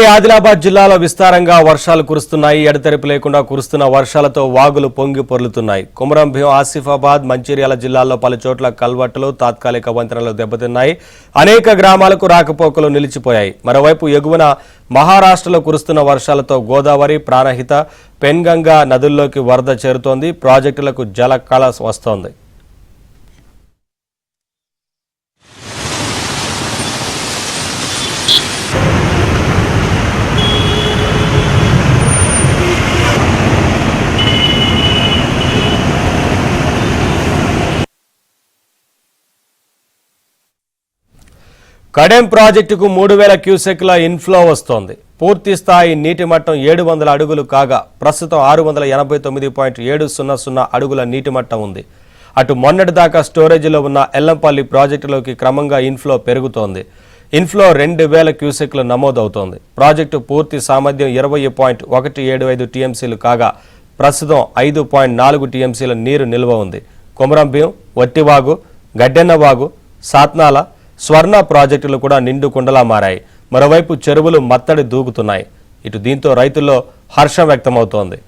ఉమ్మడి ఆదిలాబాద్ జిల్లాలో విస్తారంగా వర్షాలు కురుస్తున్నాయి. ఎడతెరిపి లేకుండా కురుస్తున్న వర్షాలతో వాగులు పొంగి పొర్లుతున్నాయి. కొమరం భీం, ఆసిఫాబాద్, మంచిర్యాల జిల్లాల్లో పలు చోట్ల కల్వర్టులు, తాత్కాలిక వంతెనలు దెబ్బతిన్నాయి. అనేక గ్రామాలకు రాకపోకలు నిలిచిపోయాయి. మరోవైపు ఎగువన మహారాష్ట్రలో కురుస్తున్న వర్షాలతో గోదావరి, ప్రాణహిత, పెన్గంగా నదుల్లోకి వరద చేరుతోంది. ప్రాజెక్టులకు జలకళ వస్తోంది. కడెం ప్రాజెక్టుకు 3000 క్యూసెక్ల ఇన్ఫ్లో వస్తోంది. పూర్తి స్థాయి నీటి మట్టం 700 అడుగులు కాగా ప్రస్తుతం 689.700 అడుగుల నీటి మట్టం ఉంది. అటు మొన్నటి దాకా స్టోరేజీలో ఉన్న ఎల్లంపల్లి ప్రాజెక్టులోకి క్రమంగా ఇన్ఫ్లో పెరుగుతోంది. ఇన్ఫ్లో 2000 క్యూసెక్లు నమోదవుతోంది. ప్రాజెక్టు పూర్తి సామర్థ్యం 20.175 టీఎంసీలు కాగా ప్రస్తుతం 5.4 టీఎంసీల నీరు నిల్వ ఉంది. కొమరం భీం, వట్టివాగు, గడ్డెన్నవాగు, సాత్నాల, స్వర్ణ ప్రాజెక్టులు కూడా నిండు కుండలా మారాయి. మరోవైపు చెరువులు మత్తడి దూకుతున్నాయి. దీంతో రైతుల్లో హర్షం వ్యక్తమవుతోంది.